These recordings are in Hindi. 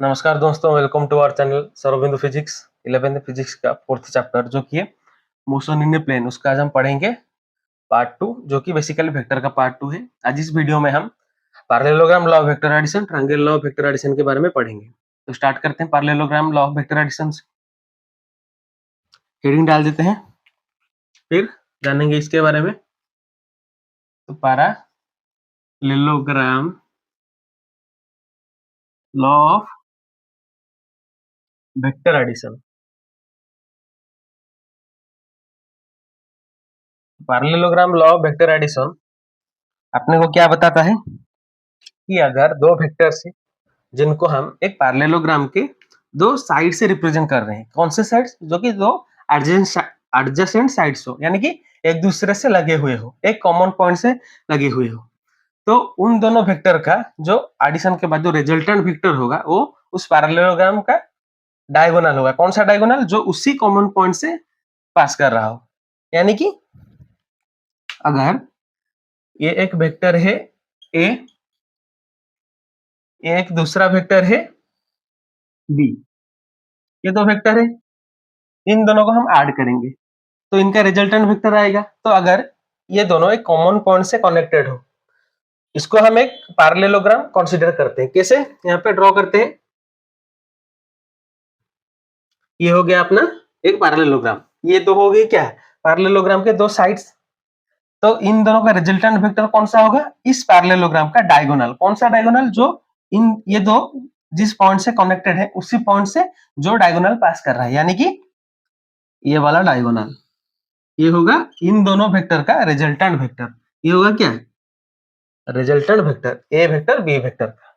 नमस्कार दोस्तों, welcome to our channel Saurabindu physics 11th physics का फोर्थ चैप्टर जो कि है मोशन इन ए प्लेन। उसका आज हम पढ़ेंगे पार्ट 2 जो कि बेसिकली वेक्टर का पार्ट 2 है। आज इस वीडियो में हम parallelogram, law of vector addition, triangle law of vector addition के बारे में पढ़ेंगे। तो स्टार्ट करते हैं parallelogram, law of vector addition से। हेडिंग डाल देते हैं, फिर जानेंगे इसके बारे में। तो parallelogram, law of vector addition. Parallelogram, law of vector addition अपने को क्या बताता है कि अगर दो वेक्टर्स है जिनको हम एक पैरेललोग्राम के दो साइड से रिप्रेजेंट कर रहे हैं, कौन से साइड्स? जो कि दो एडजेसेंट साइड्स हो, यानी कि एक दूसरे से लगे हुए हो, एक कॉमन पॉइंट से लगे हुए हो। तो उन दोनों वेक्टर का जो एडिशन के बाद जो रिजल्टेंट वेक्टर होगा वो उस पैरेललोग्राम का डायगोनल होगा। कौन सा डायगोनल? जो उसी कॉमन पॉइंट से पास कर रहा हो। यानी कि अगर ये एक वेक्टर है ए, एक दूसरा वेक्टर है बी, ये दो वेक्टर है, इन दोनों को हम ऐड करेंगे तो इनका रिजल्टेंट वेक्टर आएगा। तो अगर ये दोनों एक कॉमन पॉइंट से कनेक्टेड हो, इसको हम एक पैरेललोग्राम कंसीडर करते हैं। कैसे? यहाँ पे ड्रॉ करते हैं। ये हो गया अपना एक पैरेललोग्राम। ये दो हो गए क्या? पैरेललोग्राम के दो साइड्स। तो इन दोनों का रिजल्टेंट वेक्टर कौन सा होगा? इस पैरेललोग्राम का डायगोनल। कौन सा डायगोनल? जो इन ये दो जिस पॉइंट से कनेक्टेड है उसी पॉइंट से जो डायगोनल पास कर रहा है, यानी कि ये वाला डायगोनल। ये होगा इन दोनों वेक्टर का रिजल्टेंट वेक्टर। ये होगा क्या? रिजल्टेंट वेक्टर, ए वेक्टर बी वेक्टर का।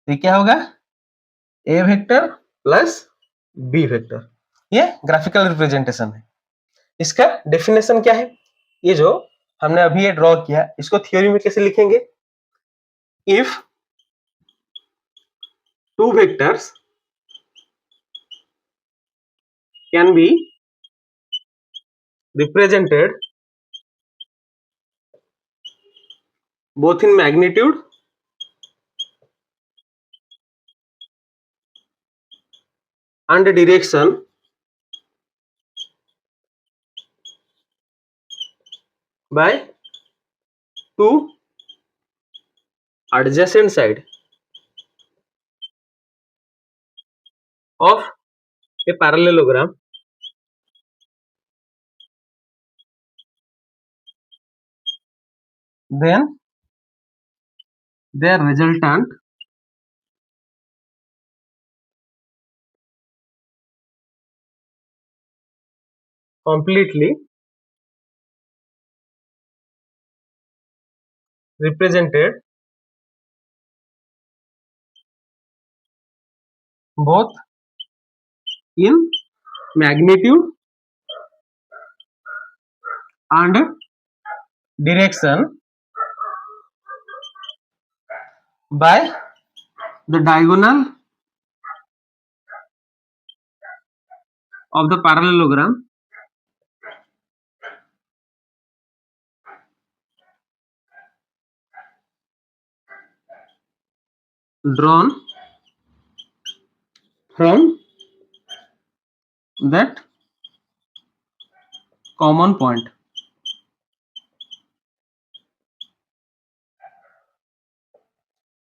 तो क्या होगा? ए वेक्टर प्लस बी वेक्टर। ये ग्राफिकल रिप्रेजेंटेशन है। इसका डेफिनेशन क्या है? ये जो हमने अभी ये ड्रॉ किया, इसको थ्योरी में कैसे लिखेंगे? If two vectors can be represented both in magnitude and direction by two adjacent side of a parallelogram, then their resultant completely represented both in magnitude and direction by the diagonal of the parallelogram drawn from that common point।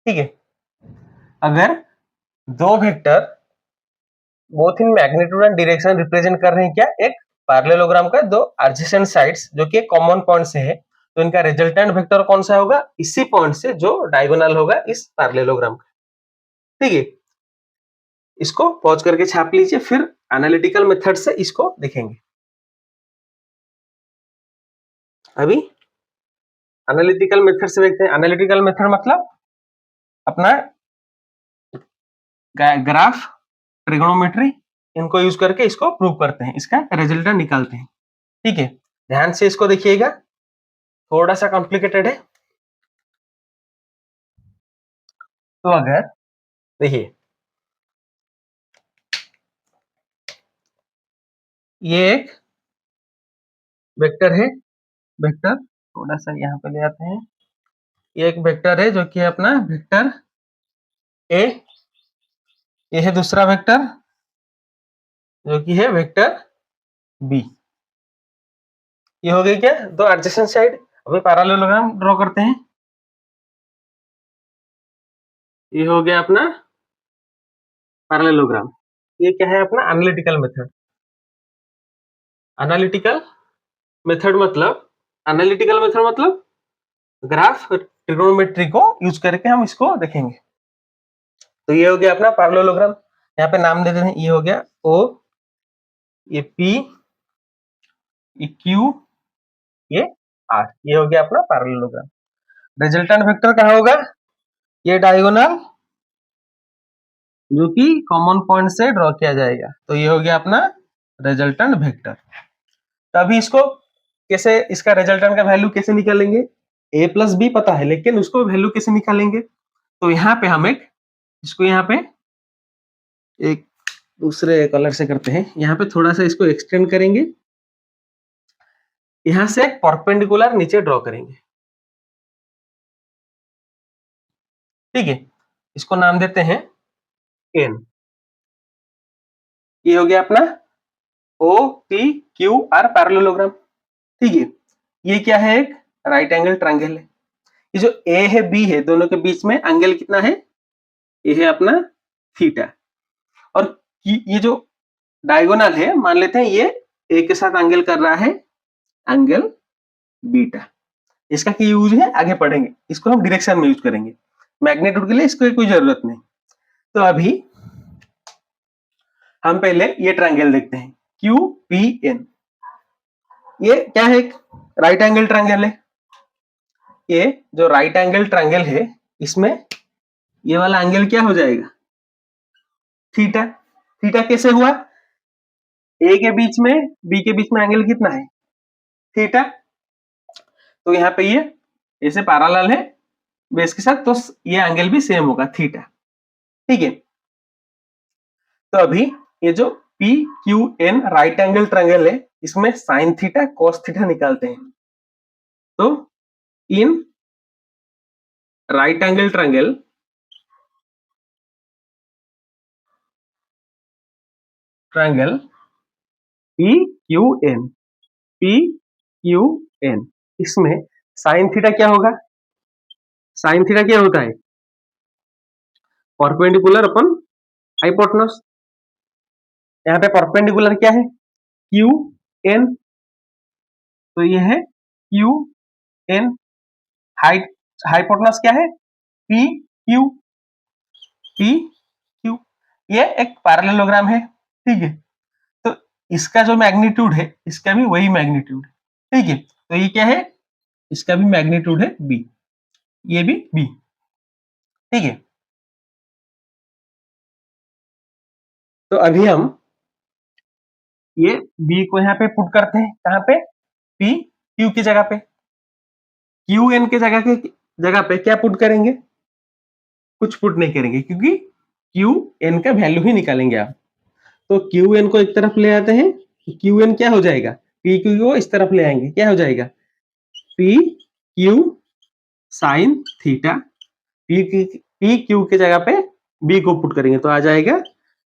ठीक है। अगर दो vector both in magnitude and direction represent कर रहे हैं क्या? एक पैरेललोग्राम का दो एडजेसेंट साइड्स जो कि एक कॉमन पॉइंट से है, तो इनका रिजल्टेंट वेक्टर कौन सा होगा? इसी पॉइंट से जो डायगोनल होगा इस पैरेललोग्राम का। ठीक है, इसको पॉज करके छाप लीजिए, फिर एनालिटिकल मेथड से इसको देखेंगे। अभी एनालिटिकल मेथड से देखते हैं। एनालिटिकल मेथड मतलब अपना ग्राफ, ट्रिग्नोमेट्री, इनको यूज करके इसको प्रूव करते हैं, इसका रिजल्टेंट निकालते हैं। ठीक है, ध्यान से इसको देखिएगा, थोड़ा सा कॉम्प्लिकेटेड है। तो अगर देखिए, ये एक वेक्टर है, वेक्टर थोड़ा सा यहाँ पे ले आते हैं। ये एक वेक्टर है जो कि अपना वेक्टर ए ये है दूसरा वेक्टर जो कि है वेक्टर बी। ये हो गई क्या दो एडजेसेंट साइड। अभी पैरेललोग्राम ड्रॉ करते हैं। ये हो गया अपना पैरेललोग्राम। ये क्या है अपना एनालिटिकल मेथड। एनालिटिकल मेथड मतलब ग्राफ ट्रिग्नोमेट्री को यूज करके हम इसको देखेंगे। तो ये हो गया अपना पैरेललोग्राम। यहाँ पे नाम दे देते हैं। ये हो गया ओ, ये पी, ये क्यू, ये आर। ये हो गया अपना पैरेललोग्राम। रिजल्टेंट वेक्टर क्या होगा? ये डायगोनल जो कि कॉमन पॉइंट से ड्रॉ किया जाएगा। तो ये हो गया अपना रिजल्टेंट वेक्टर। तो अभी इसको कैसे, इसका रिजल्टेंट का वैल्यू कैसे निकालेंगे? a प्लस बी पता है, लेकिन उसको वैल्यू कैसे निकालेंगे? तो यहाँ पे हम इसको यहाँ पे एक दूसरे कलर से करते हैं। यहाँ पे थोड़ा सा इसको एक्सटेंड करेंगे। यहाँ से परपेंडिकुलर नीचे ड्रॉ करेंगे। ठीक है, इसको नाम देते हैं एन। ये हो गया अपना O P Q R parallelogram. ठीक है, ये क्या है? एक राइट एंगल ट्रायंगल है। ये जो ए है बी है, दोनों के बीच में एंगल कितना है? ये है अपना थीटा। और ये जो डायगोनल है, मान लेते हैं ये ए के साथ एंगल कर रहा है, एंगल बीटा। इसका क्या यूज है आगे पढ़ेंगे। इसको हम डायरेक्शन में यूज करेंगे, मैग्नीट्यूड के लिए इसको कोई जरूरत नहीं। तो अभी हम पहले ये ट्रायंगल देखते हैं क्यू पी एन। ये क्या है? एक राइट एंगल ट्रायंगल है। ये जो राइट एंगल ट्रायंगल है, इसमें ये वाला एंगल क्या हो जाएगा? थीटा। थीटा कैसे हुआ? ए के बीच में बी के बीच में एंगल कितना है? थीटा। तो यहाँ पे ये ऐसे पैरेलल है बेस के साथ, तो ये एंगल भी सेम होगा, थीटा। ठीक है, तो अभी ये जो P Q N right angle triangle है, इसमें साइन थीटा कॉस थीटा निकालते हैं। तो in right angle triangle P Q N, इसमें साइन थीटा क्या होगा? साइन थीटा क्या होता है? Perpendicular upon hypotenuse. यहाँ पे परपेंडिकुलर क्या है? Q N. तो ये है क्यू एन। हाइट हाइपोटेनस क्या है? P Q. ये एक पैरेललोग्राम है। ठीक है, तो इसका जो मैग्नीट्यूड है, इसका भी वही मैग्नीट्यूड है। ठीक है, तो ये क्या है? इसका भी मैग्नीट्यूड है बी, ये भी बी। ठीक है, तो अभी हम ये बी को यहाँ पे पुट करते हैं। कहाँ पे? पी क्यू की जगह पे। क्यू एन के जगह पे क्या पुट करेंगे? कुछ पुट नहीं करेंगे, क्योंकि क्यू एन का वैल्यू ही निकालेंगे आप। तो क्यू एन को एक तरफ ले आते हैं, क्यू एन क्या हो जाएगा? पी क्यू को इस तरफ ले आएंगे, क्या हो जाएगा? P Q sine theta. P Q के जगह पे बी को पुट करेंगे तो आ जाएगा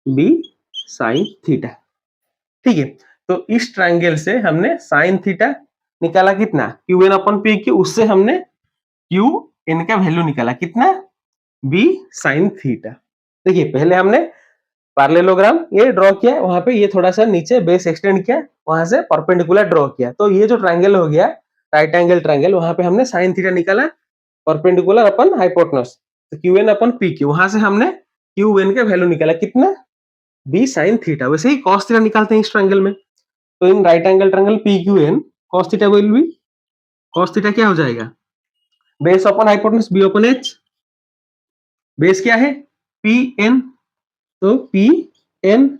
बी साइन थीटा। ठीक है, तो इस ट्रायंगल से हमने साइन थीटा निकाला कितना? Q N upon P Q. उससे हमने क्यू एन का वैल्यू निकाला कितना? B sine theta. देखिए, पहले हमने पैरेललोग्राम ये ड्रॉ किया, वहां पे ये थोड़ा सा नीचे बेस एक्सटेंड किया, वहां से परपेंडिकुलर ड्रॉ किया। तो ये जो ट्रायंगल हो गया राइट एंगल ट्रायंगल, वहां पे हमने साइन थीटा निकाला परपेंडिकुलर अपन हाइपोटेनस। तो Q N upon P Q, वहां से हमने क्यू एन का वैल्यू निकाला कितना? B sine theta. वैसे ही कॉस थीटा निकालते हैं इस ट्रायंगल में। तो in right angle triangle P Q N cos theta will be, cos theta क्या हो जाएगा? Base upon hypotenuse B upon H. Base क्या है? P N. तो पी एन,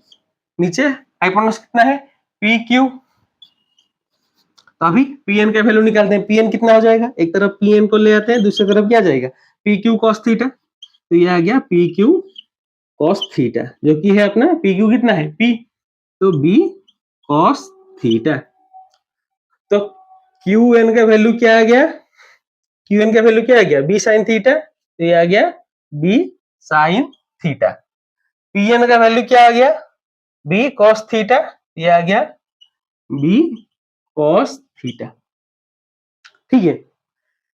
नीचे हाइपोटेनस कितना है? P Q. तो अभी पी एन का वैल्यू निकालते हैं। पी एन कितना हो जाएगा? एक तरफ पी एन को ले आते हैं, दूसरी तरफ क्या जाएगा? P Q cos theta. तो ये आ गया पी क्यू कॉस थीटा, जो कि है अपना पी क्यू कितना है? पी। तो बी कॉस थीटा। तो क्यू एन का वैल्यू क्या आ गया? क्यू एन का वैल्यू क्या आ गया? B sine theta. तो ये आ गया B sine theta. P N का वैल्यू क्या आ गया, बी कॉस थीटा, ये आ गया बी कॉस थीटा। ठीक है,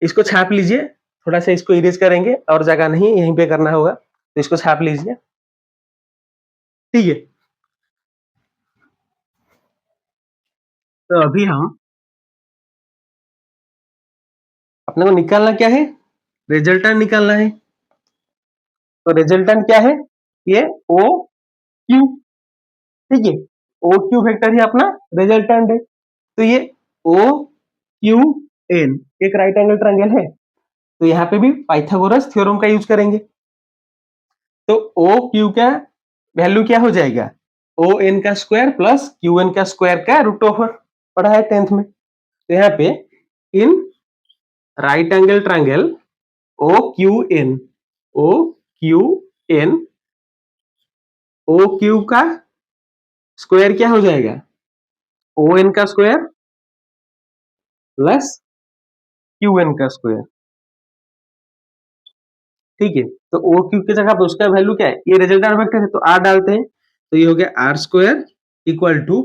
इसको छाप लीजिए, थोड़ा सा इसको इरेज करेंगे और जगह नहीं यहीं पे करना होगा, तो इसको छाप लीजिए। ठीक है, तो अभी हम अपने को निकालना क्या है, रिजल्टेंट निकालना है। तो रिजल्टेंट क्या है, ये ओ क्यू। ठीक है, ओ क्यू वेक्टर ही अपना रिजल्टेंट है। तो ये ओ क्यू एन एक राइट एंगल ट्रायंगल है, तो यहाँ पे भी पाइथागोरस थ्योरम का यूज करेंगे। तो ओ क्यू का वैल्यू क्या हो जाएगा, ओ एन का स्क्वायर प्लस क्यू एन का स्क्वायर का रूट ओवर, पढ़ा है 10th में। तो यहाँ पे in right angle triangle O Q N, O Q N, O Q का स्क्वायर क्या हो जाएगा, ओ एन का स्क्वायर प्लस क्यू एन का स्क्वायर। ठीक है, तो ओ क्यू की जगह पे उसका वैल्यू क्या है, ये रिजल्टेंट वेक्टर है तो आर डालते हैं, तो ये हो गया R square equal to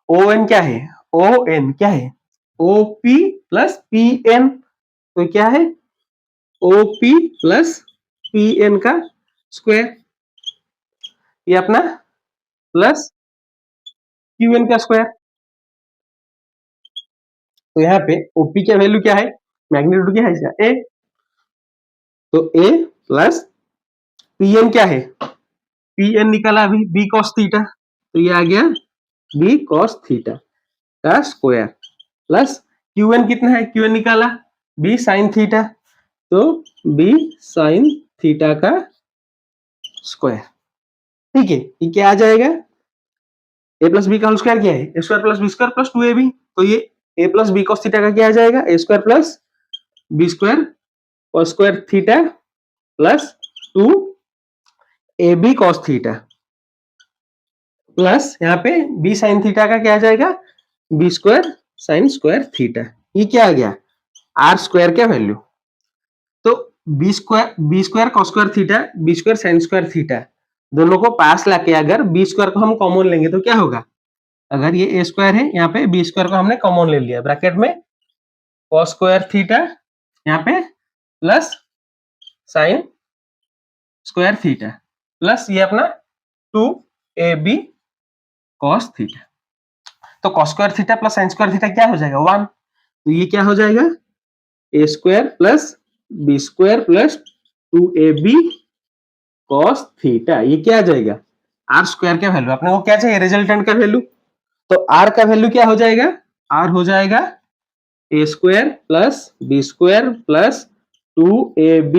O N क्या है, ओ एन क्या है, O P plus P N, तो क्या है O P plus P N का स्क्वायर, ये अपना प्लस क्यू एन का स्क्वायर। तो यहाँ पे ओपी का वैल्यू क्या है, मैग्नीट्यूड क्या है इसका ए, तो ए प्लस पी एन क्या है, पी एन निकाला अभी बी कॉस थीटा, तो ये आ गया बी कॉस थीटा का स्क्वायर प्लस क्यू एन कितना है, क्यू एन निकाला बी साइन थीटा, तो बी साइन थीटा का स्क्वायर। ठीक है, ये क्या आ जाएगा, ए प्लस बी का होल स्क्वायर क्या है, a square plus B square plus 2ab, तो ये a plus B cos theta का क्या आ जाएगा, a square plus B square cos square theta plus 2ab cos theta plus यहाँ पे बी साइन थीटा का क्या आ जाएगा, B square sine square theta. ये क्या आ गया, आर स्क्वायर का वैल्यू। तो B square cos square theta, B square sine square theta, दोनों को पास लाके अगर बी स्क्वायर को हम कॉमन लेंगे तो क्या होगा, अगर ये ए स्क्वायर है, यहाँ पे बी स्क्वायर को हमने कॉमन ले लिया, ब्रैकेट में कॉस स्क्वायर थीटा यहाँ पे plus sine square theta plus ये अपना 2ab कॉस थीटा। तो cos square theta plus sine square theta क्या हो जाएगा 1, तो ये क्या हो जाएगा a square plus B square plus 2ab cos theta, ये क्या आ जाएगा आर स्क्वायर का वैल्यू। अपने को क्या चाहिए, रिजल्टेंट का वैल्यू, तो आर का वैल्यू क्या हो जाएगा, आर हो जाएगा a square plus B square plus 2ab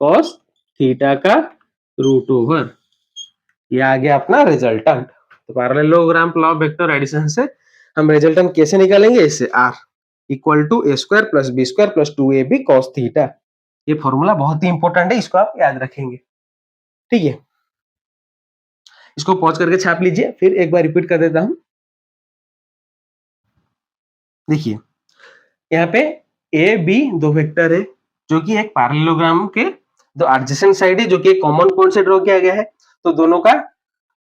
cos theta का रूट ओवर, ये आ गया अपना रिजल्टेंट। तो parallelogram law of vector addition से हम रिजल्टेंट कैसे निकालेंगे, इससे R equal to A square plus B square plus 2ab cos theta. ये फॉर्मूला बहुत ही इंपॉर्टेंट है, इसको आप याद रखेंगे। ठीक है, इसको पॉज करके छाप लीजिए, फिर एक बार रिपीट कर देता हूं। देखिए यहाँ पे ए बी दो वेक्टर है जो कि एक पैरेललोग्राम के दो एडजेसेंट साइड है, जो कि एक कॉमन पॉइंट से ड्रॉ किया गया है। तो दोनों का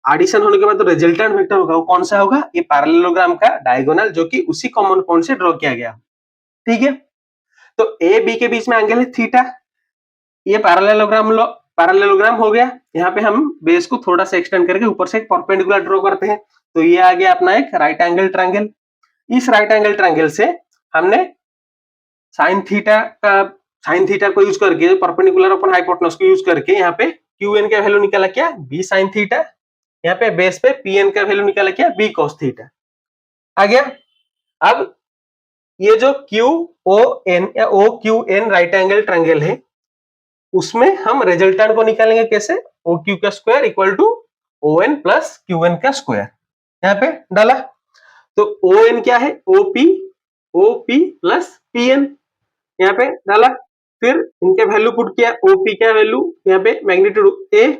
एडिशन होने के बाद तो रिजल्टेंट वेक्टर होगा, वो कौन सा होगा, ये पैरेललोग्राम का डायगोनल जो कि उसी कॉमन पॉइंट से ड्रॉ किया गया। ठीक है, तो ए बी के बीच में एंगल है थीटा, ये पैरेललोग्राम हो गया। यहाँ पे हम बेस को थोड़ा सा एक्सटेंड करके ऊपर से एक परपेंडिकुलर ड्रॉ करते हैं, तो ये आ गया अपना एक राइट एंगल ट्रायंगल। इस राइट एंगल ट्रायंगल से हमने साइन थीटा को यूज करके परपेंडिकुलर अपन हाइपोटेनस को यूज करके यहाँ पे क्यू एन का वैल्यू निकाला क्या, बी साइन थीटा, यहाँ पे बेस पे पी एन का वैल्यू निकाला क्या, बी कॉस थीटा आ गया। अब ये जो क्यू ओ एन या O Q N right angle triangle है, उसमें हम रिजल्टेंट को निकालेंगे कैसे, ओ क्यू का square equal to O N plus Q N का स्क्वायर, यहाँ पे डाला। तो ओ एन क्या है, O P plus P N, यहाँ पे डाला। फिर इनके वैल्यू पुट किया, ओपी का वैल्यू यहाँ पे मैग्नीट्यूड ए,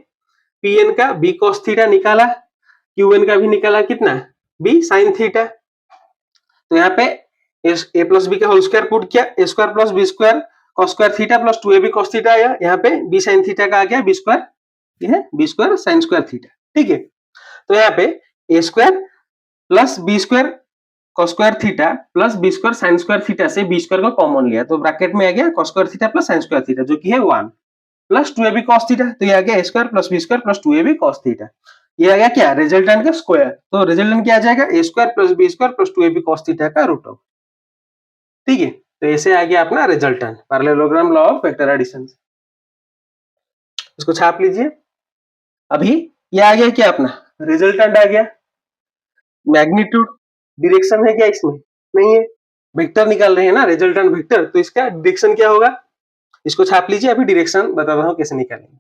पी एन का बी कॉस थीटा निकाला, क्यू एन का भी निकाला कितना, बी साइन थीटा। तो यहाँ पे ए प्लस बी का होल स्क्वायर पुट किया, a square plus B square cos square theta plus 2ab cos theta आया, यहाँ पे बी साइन थीटा का आ गया बी स्क्वायर ये है b square sine square theta, ठीक है। तो यहाँ पे a square plus B square cos square theta plus B square sine square theta से बी स्क्वायर को कॉमन लिया, तो ब्रैकेट में आ गया cos square theta plus sine square theta जो कि है 1 प्लस 2ab cos थीटा, तो ये आ गया a square plus b square plus 2ab cos theta. ये आ गया क्या, रिजल्टेंट का स्क्वायर, तो रिजल्टेंट क्या आ जाएगा, a square plus b square plus 2ab cos theta का रूट ऑफ, ठीक है। तो ऐसे आ गया अपना resultant, parallelogram law of vector addition. इसको छाप लीजिए। अभी ये आ गया क्या अपना रिजल्टेंट आ गया, मैग्नीट्यूड डायरेक्शन है क्या इसमें, नहीं है, वेक्टर निकाल रहे हैं ना, रिजल्टेंट वेक्टर, तो इसका डायरेक्शन क्या होगा, इसको छाप लीजिए। अभी डायरेक्शन बता रहा हूं कैसे निकालेंगे,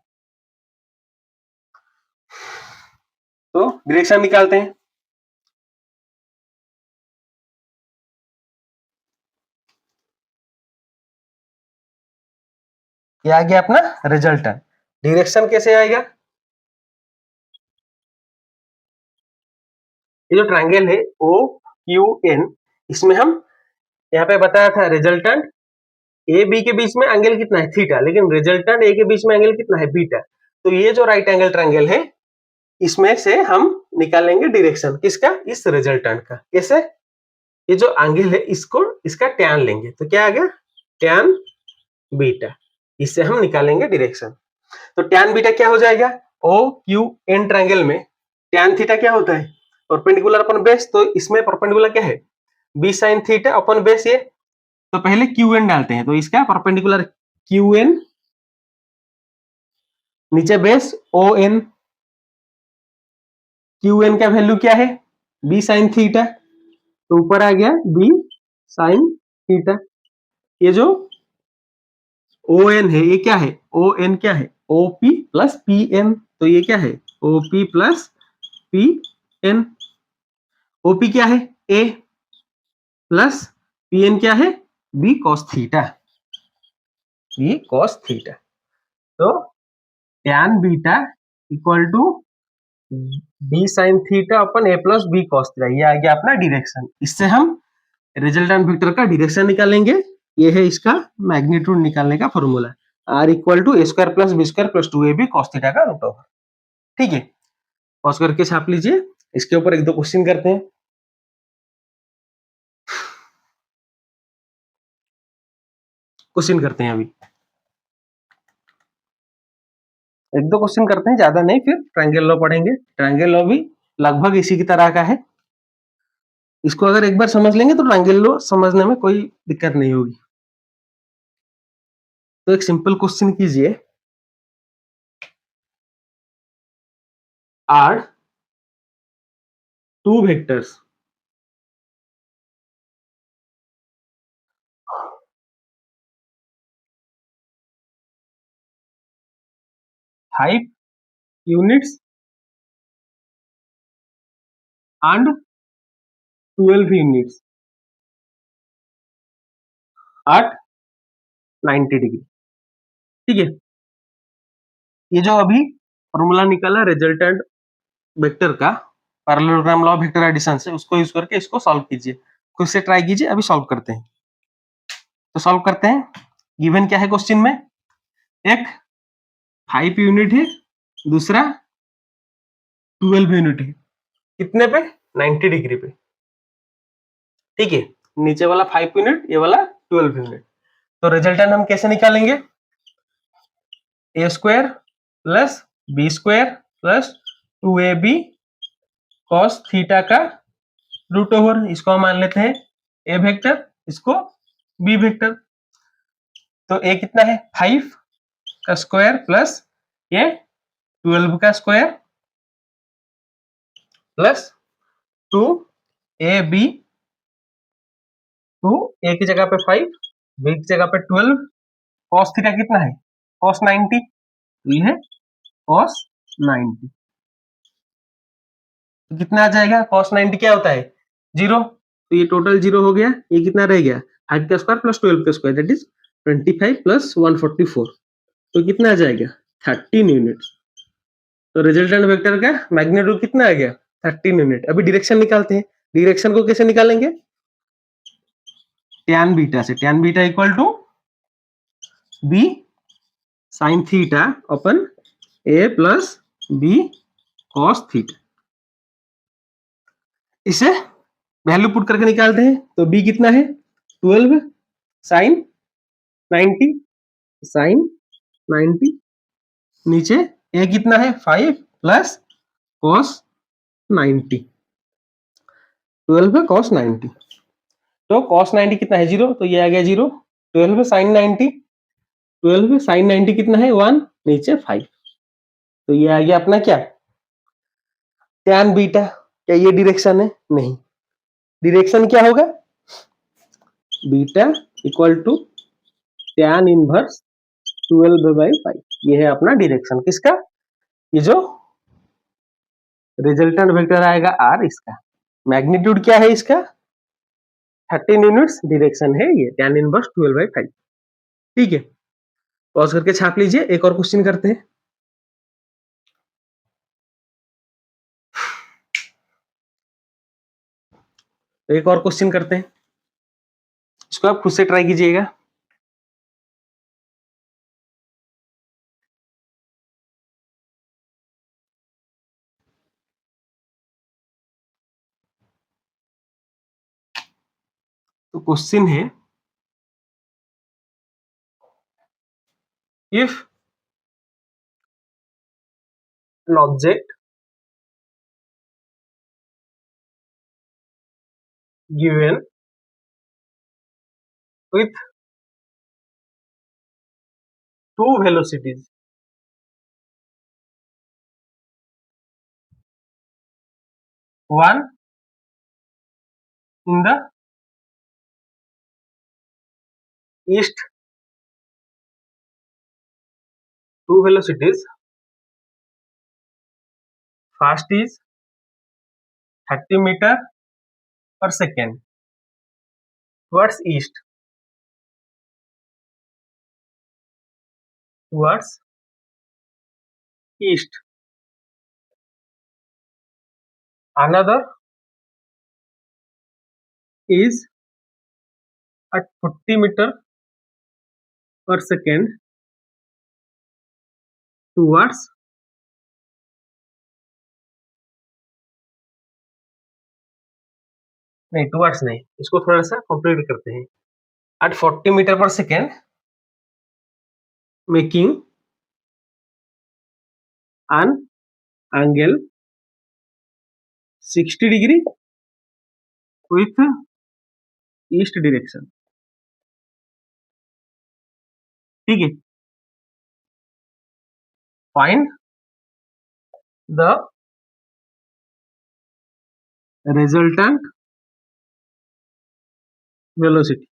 तो डायरेक्शन निकालते हैं। ये आ गया अपना रिजल्टेंट, डायरेक्शन कैसे आएगा, ये जो ट्रायंगल है ओ क्यू एन, इसमें हम यहाँ पे बताया था रिजल्टेंट ए बी के बीच में एंगल कितना है थीटा, लेकिन रिजल्टेंट ए के बीच में एंगल कितना है बीटा, तो ये जो राइट एंगल ट्रायंगल है इसमें से हम निकालेंगे डायरेक्शन किसका, इस रिजल्टेंट का। कैसे, ये जो एंगल है इसको इसका टैन लेंगे, तो क्या आ गया टैन बीटा, इससे हम निकालेंगे डायरेक्शन। तो टैन बीटा क्या हो जाएगा, ओ क्यू एन ट्रायंगल में टैन थीटा क्या होता है, परपेंडिकुलर अपन बेस, तो इसमें परपेंडिकुलर क्या है B sine theta upon base ये, तो पहले क्यू एन डालते हैं, तो इसका परपेंडिकुलर क्यू एन, नीचे base O N, Q N का वैल्यू क्या है बी साइन थीटा, तो ऊपर आ गया बी साइन थीटा। ये जो ओ एन है ये क्या है, ओ एन क्या है ओपी प्लस पी एन, तो ये क्या है OP plus P N, OP क्या है ए प्लस पी एन क्या है B cos theta, B cos theta. तो tan beta equal to B sine theta upon A plus B cos theta, ये आ गया अपना डायरेक्शन। इससे हम रिजल्टेंट वेक्टर का डायरेक्शन निकालेंगे, ये है इसका मैग्नीट्यूड निकालने का formula, R equal to A square plus B square plus 2ab cos theta का रूट ओवर, ठीक है। पॉज करके छाप लीजिए, इसके ऊपर एक दो क्वेश्चन करते हैं। क्वेश्चन करते हैं अभी, एक दो क्वेश्चन करते हैं, ज्यादा नहीं, फिर ट्रायंगल लॉ पढ़ेंगे। ट्रायंगल लॉ भी लगभग इसी की तरह का है, इसको अगर एक बार समझ लेंगे तो ट्रायंगल लॉ समझने में कोई दिक्कत नहीं होगी। तो एक सिंपल क्वेश्चन कीजिए, are two vectors five units and 12 units at 90 degree, ठीक है। ये जो अभी फॉर्मूला निकाला रिजल्टेंट वेक्टर का parallelogram law of vector addition से, उसको यूज करके इसको सॉल्व कीजिए, खुद से ट्राई कीजिए। अभी सॉल्व करते हैं, तो सॉल्व करते हैं। गिवन क्या है क्वेश्चन में, एक 5 यूनिट है, दूसरा 12 यूनिट है, कितने पे 90 डिग्री पे, ठीक है। नीचे वाला 5 यूनिट, ये वाला 12 यूनिट, तो रिजल्टेंट हम कैसे निकालेंगे, a square plus B square plus 2ab cos theta का रूट ओवर, इसको हम मान लेते हैं ए वेक्टर, इसको बी वेक्टर। तो ए कितना है 5 का स्क्वायर प्लस ये 12 का स्क्वायर प्लस 2ab, टू ए की जगह पे 5, बी की जगह पे 12, cos थीटा कितना है cos 90, ये है cos 90, तो कितना आ जाएगा cos 90 क्या होता है 0, तो ये टोटल 0 हो गया, ये कितना रह गया 5 का स्क्वायर प्लस 12 का स्क्वायर दैट इज 25 प्लस 144, तो कितना आ जाएगा 13 यूनिट्स। तो रिजल्टेंट वेक्टर का मैग्नीट्यूड कितना आ गया 13 यूनिट। अभी डायरेक्शन निकालते हैं, डायरेक्शन को कैसे निकालेंगे, टैन बीटा से, tan beta equal to B sine theta upon A plus B cos theta. इसे वैल्यू पुट करके निकालते हैं तो बी कितना है 12 साइन 90 साइन 90, नीचे ए कितना है 5 प्लस कॉस 90, 12 कॉस 90। तो कॉस 90 कितना है 0, तो ये आ गया 0। 12 साइन 90, 12 साइन 90 कितना है 1, नीचे 5, तो ये आ गया अपना क्या टैन बीटा। क्या ये डायरेक्शन है? नहीं, डायरेक्शन क्या होगा beta equal to tan inverse 12/5। ये है अपना डायरेक्शन किसका, ये जो रिजल्टेंट वेक्टर आएगा आर, इसका मैग्नीट्यूड क्या है इसका 13 यूनिट्स, डायरेक्शन है ये टैन इनवर्स 12/5। ठीक है, पॉज करके छाप लीजिए, एक और क्वेश्चन करते हैं। एक और क्वेश्चन करते हैं, इसको आप खुद से ट्राई कीजिएगा। तो क्वेश्चन है if an object given with two velocities, one in the east, two velocities, fast is 30 meter per second towards east, towards east, another is at 40 meter per second towards नहीं टुवर्ड्स नहीं, इसको थोड़ा सा कंप्लीट करते हैं। एट 40 मीटर पर second making an angle 60 degree with east direction। ठीक है, फाइंड द रिजल्टेंट वेलोसिटी।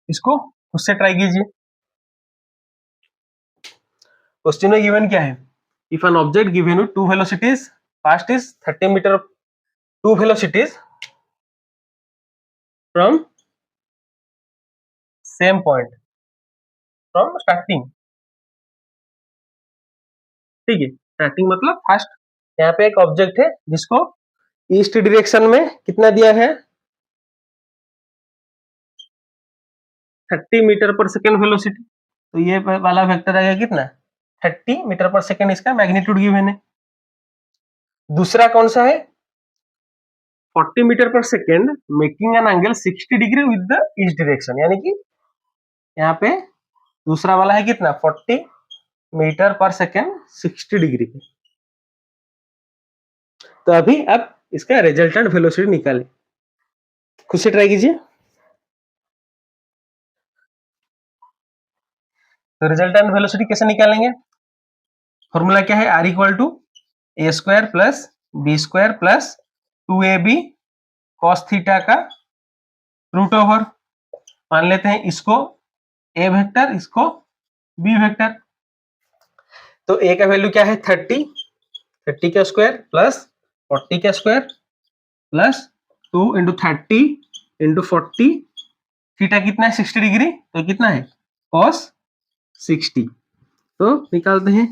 इसको खुद से ट्राई कीजिए। क्वेश्चन में गिवन क्या है, if an object given with two velocities, first is 30 metre, two velocities from same point from starting. ठीक है, स्टार्टिंग मतलब फर्स्ट, यहाँ पे एक ऑब्जेक्ट है जिसको ईस्ट डायरेक्शन में कितना दिया है 30 मीटर पर सेकेंड वेलोसिटी, तो ये वाला वेक्टर आएगा कितना 30 मीटर पर सेकेंड, इसका मैग्नीट्यूड गिवन है। दूसरा कौन सा है 40 मीटर पर second making an angle 60 degree with the east direction, यानी कि यहाँ पे दूसरा वाला है कितना 40 मीटर पर सेकेंड 60 डिग्री पे। तो अभी अब इसका रिजल्टेंट वेलोसिटी निकालें, खुद से ट्राई कीजिए। तो रिजल्टेंट वेलोसिटी कैसे निकालेंगे, फॉर्मूला क्या है R equal to A square plus B square plus 2ab cos theta का रूट ओवर। मान लेते हैं इसको ए वेक्टर, इसको बी वेक्टर। तो ए का वैल्यू क्या है 30, 30 का स्क्वायर प्लस 40 का square plus 2 into 30 into 40, theta कितना है 60 डिग्री, तो कितना है कॉस 60। तो निकालते हैं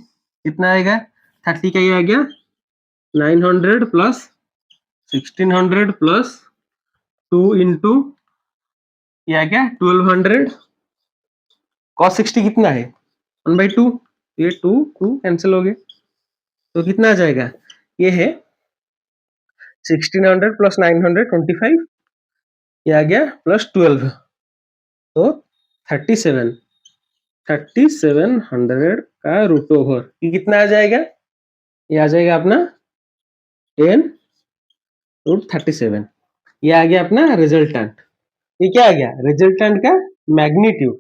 कितना आएगा 30 का ये आ गया 900 प्लस 1600 प्लस 2 इंटू ये आ गया 1200 cos 60 कितना है 1/2, ये 2 2 कैंसिल हो गए तो कितना आ जाएगा, ये है 1600 प्लस 925, ये आ गया प्लस 12 तो 37 3700 का रूट ओवर ये कितना आ जाएगा, ये आ जाएगा अपना 10 रूट 37, ये आ गया अपना रिजल्टेंट। ये क्या आ गया, रिजल्टेंट का मैग्नीट्यूड।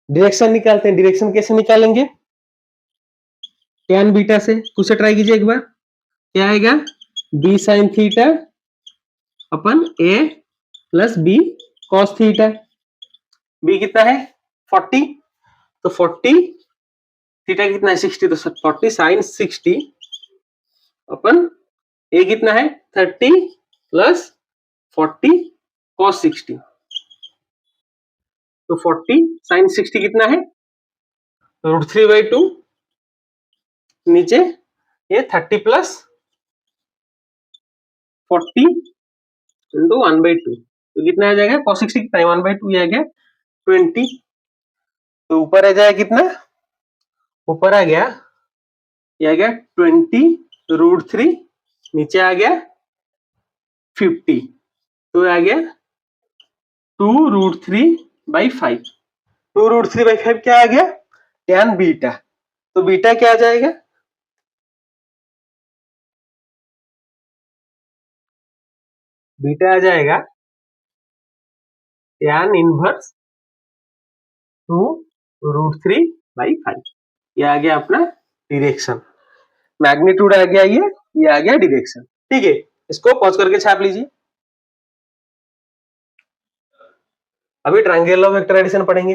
डायरेक्शन निकालते हैं, डायरेक्शन कैसे निकालेंगे, tan बीटा से, कुछ ट्राई कीजिए एक बार, क्या आएगा b sin theta upon a plus b cos theta, b कितना है 40 तो 40 थीटा कितना है 60 तो 40 sin 60 अपन a कितना है 30 प्लस 40 cos 60 तो 40 sin 60 कितना है √3/2, नीचे ये 30 प्लस 40 इंटू 1/2 तो कितना आ जाएगा cos 60 कितना है 1/2, ये आ गया 20 तो ऊपर आ जाएगा कितना, ऊपर आ गया ये आ गया 20√3, नीचे आ गया 50 तो आ गया 2√3/5, 2√3/5 क्या आ गया tan बीटा, तो बीटा क्या आ जाएगा, बीटा आ जाएगा tan इनवर्स 2√3/5, ये आ गया अपना डायरेक्शन, मैग्नीट्यूड आ गया ये आ गया डायरेक्शन। ठीक है, इसको पॉज करके छाप लीजिए। अभी triangle law of vector addition पढ़ेंगे।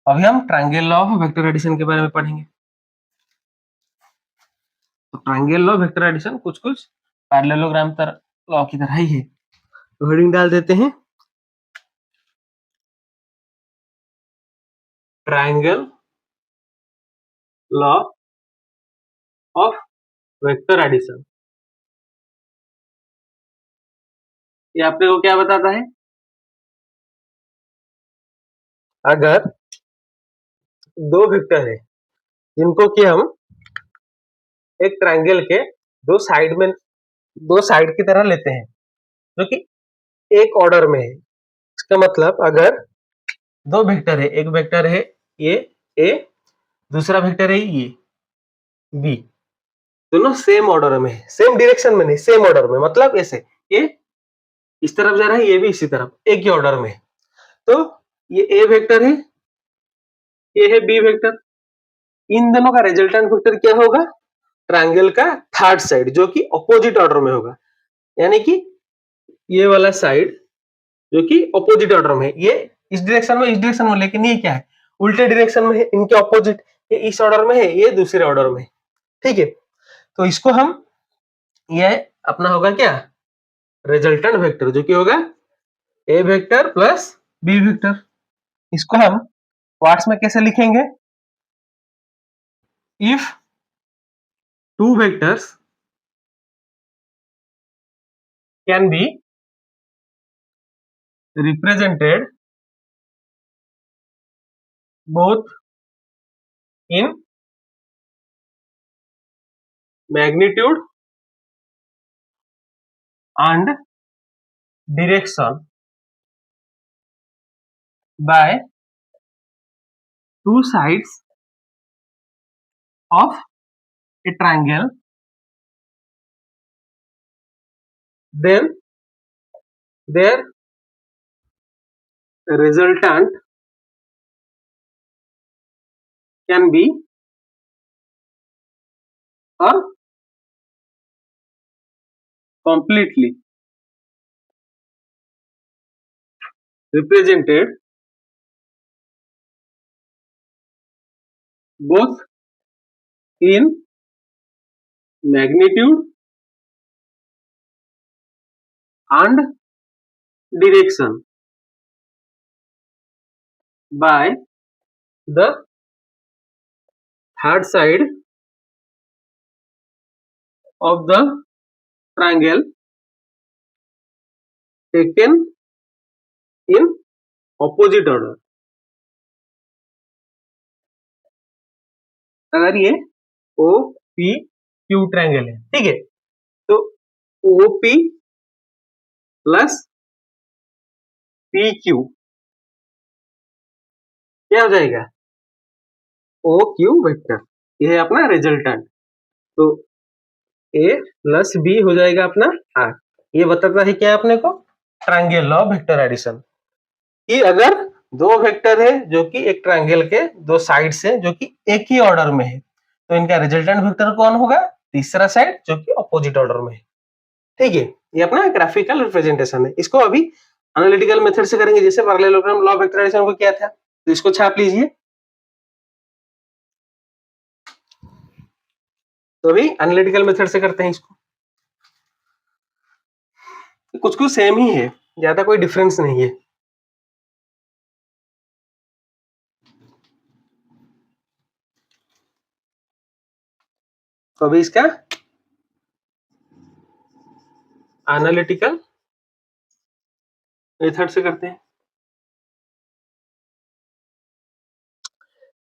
अभी हम triangle law of vector addition के बारे में पढ़ेंगे। तो ट्रायंगल लॉ वेक्टर एडिशन कुछ कुछ पैरेललोग्राम लॉ की तरह ही है। तो हेडिंग डाल देते हैं triangle law of vector addition. ये आपने को क्या बताता है, अगर दो वेक्टर है जिनको कि हम एक ट्रायंगल के दो साइड की तरह लेते हैं जो कि एक ऑर्डर में है, इसका मतलब अगर दो वेक्टर है, एक वेक्टर है ये ए, दूसरा वेक्टर है ये बी, दोनों सेम ऑर्डर में है, सेम डायरेक्शन में नहीं, सेम ऑर्डर में, मतलब ऐसे ये इस तरफ जा रहा है, ये भी इसी तरफ, एक ही ऑर्डर में। तो ये ए वेक्टर है, ये है बी वेक्टर, इन दोनों का रिजल्टेंट वेक्टर क्या होगा, ट्रायंगल का थर्ड साइड जो कि ऑपोजिट ऑर्डर में होगा, यानी कि ये वाला साइड जो कि ऑपोजिट ऑर्डर में है, ये इस डायरेक्शन में, इस डायरेक्शन में, लेकिन ये क्या है उल्टे डायरेक्शन में है, इनके ऑपोजिट, ये इस ऑर्डर में है, ये दूसरे ऑर्डर में है। ठीक है, तो इसको हम, ये अपना होगा क्या रिजल्टेंट वेक्टर जो कि होगा ए वेक्टर प्लस बी वेक्टर। इसको हम पार्ट्स में कैसे लिखेंगे, if two vectors can be represented both in magnitude and direction by two sides of a triangle, then their resultant can be or completely represented both in magnitude and direction by the third side of the triangle taken in opposite order. अगर ये ओ पी क्यू ट्रायंगल है, ठीक है, तो O P plus P Q क्या हो जाएगा, ओ क्यू वेक्टर, ये है अपना रिजल्टेंट। तो ए प्लस बी हो जाएगा अपना आर। ये बताता है क्या अपने को, ट्रायंगल लॉ वेक्टर एडिशन, कि अगर दो वेक्टर है जो कि एक ट्रायंगल के दो साइड्स है जो कि एक ही ऑर्डर में है, तो इनका रिजल्टेंट वेक्टर कौन होगा, तीसरा साइड जो कि ऑपोजिट ऑर्डर में है। ठीक है, ये अपना ग्राफिकल रिप्रेजेंटेशन है। इसको अभी एनालिटिकल मेथड से करेंगे, जैसे पैरेललोग्राम लॉ वेक्टर एडिशन को किया था, तो इसको छाप लीजिए। तो अभी एनालिटिकल मेथड से करते हैं इसको। कुछ कुछ सेम ही है, ज्यादा कोई डिफरेंस नहीं है। तो अभी इसका एनालिटिकल मेथड से करते हैं।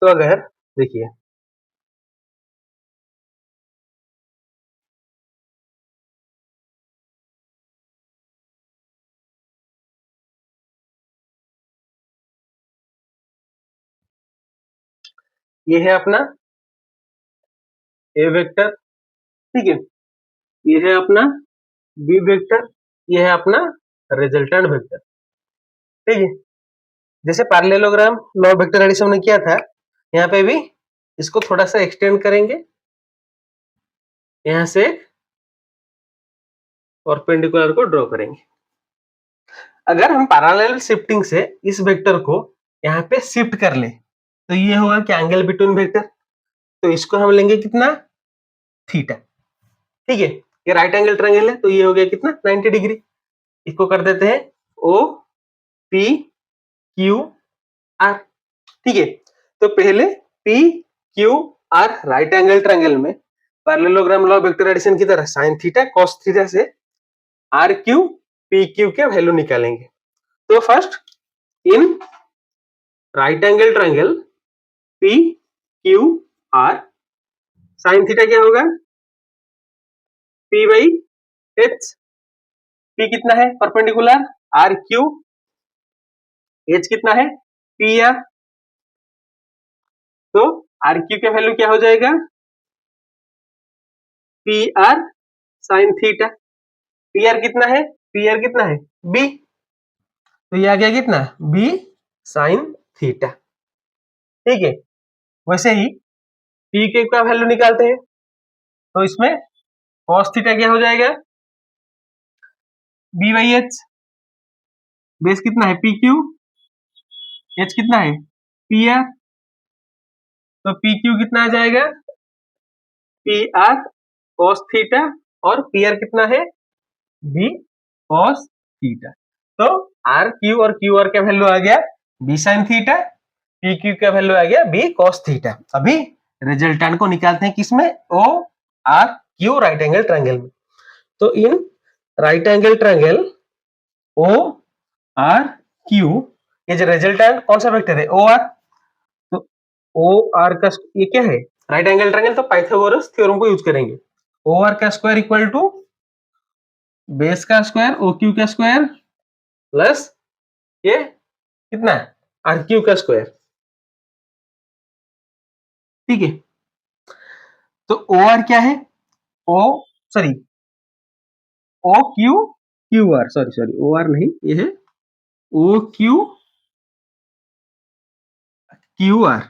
तो अगर देखिए, ये है अपना ए वेक्टर, ठीक है, ये है अपना बी वेक्टर, ये है अपना रिजल्टेंट वेक्टर। ठीक है, जैसे पैरेललोग्राम लॉ वेक्टर एडिशन में किया था, यहाँ पे भी इसको थोड़ा सा एक्सटेंड करेंगे, यहाँ से परपेंडिकुलर को ड्रॉ करेंगे। अगर हम पैरेलल शिफ्टिंग से इस वेक्टर को यहाँ पे शिफ्ट कर ले, तो ये होगा क्या, एंगल बिटवीन वेक्टर। तो इसको हम लेंगे कितना, थीटा। ठीक है, ये राइट एंगल ट्रायंगल है, तो ये हो गया कितना, 90 डिग्री। इसको कर देते हैं ओ पी क्यू आर। ठीक है, तो पहले P Q are right angle triangle में पैरेललोग्राम लॉ वेक्टर एडिशन की तरह साइन थीटा कॉस थीटा से आर क्यू पी क्यू के वैल्यू निकालेंगे। तो first in right angle triangle P Q are sign theta क्या होगा, पी बाई एच। पी कितना है परपेंडिकुलर, आर क्यू, एच कितना है पी आर। तो आर क्यू का वैल्यू क्या हो जाएगा, P are sign theta. P R कितना है, पी आर कितना है बी, तो ये आ गया कितना, बी साइन थीटा। ठीक है, वैसे ही पी के का वैल्यू निकालते हैं, तो इसमें कॉस थीटा क्या हो जाएगा, बी बाई एच। बेस कितना है पी क्यू, एच कितना है पी आर, तो पी क्यू कितना आ जाएगा, पी आर कॉस थीटा, और पी आर कितना है बी कॉस थीटा। तो आर क्यू और क्यू आर का वैल्यू आ गया B sine theta, P Q का वैल्यू आ गया बी कॉस थीटा। अभी रिजल्टेंट को निकालते हैं किसमें, O R Q right angle triangle में। तो in right angle triangle O R Q, ये जो रिजल्टेंट कौन सा वेक्टर है, ओ आर। तो ओ आर का ये क्या है, राइट एंगल ट्रायंगल, तो पाइथागोरस थ्योरम को यूज करेंगे। ओ आर का स्क्वायर इक्वल टू बेस का स्क्वायर ओ क्यू का स्क्वायर प्लस ये कितना है आर क्यू का स्क्वायर। ठीक है, तो ओ आर क्या है, O sorry O Q Q R, sorry sorry O R नहीं, ये है ओ क्यू क्यू आर,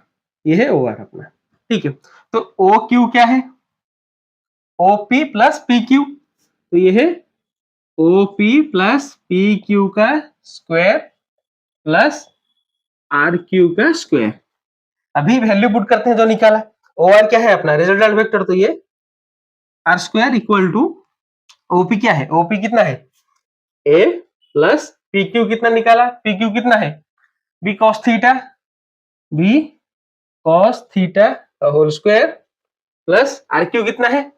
ये है ओ आर अपना। ठीक है, तो ओ क्यू क्या है, O P plus P Q, तो ये है O P plus P Q का स्क्वायर प्लस आर क्यू का स्क्वायर। अभी वैल्यू पुट करते हैं जो निकाला, ओ आर क्या है अपना रिजल्टेंट वेक्टर, तो ये R square equal to OP क्या है, ओपी कितना है ए प्लस पी क्यू कितना निकाला, पी क्यू कितना है B cos theta, B cos theta whole square plus R Q कितना है,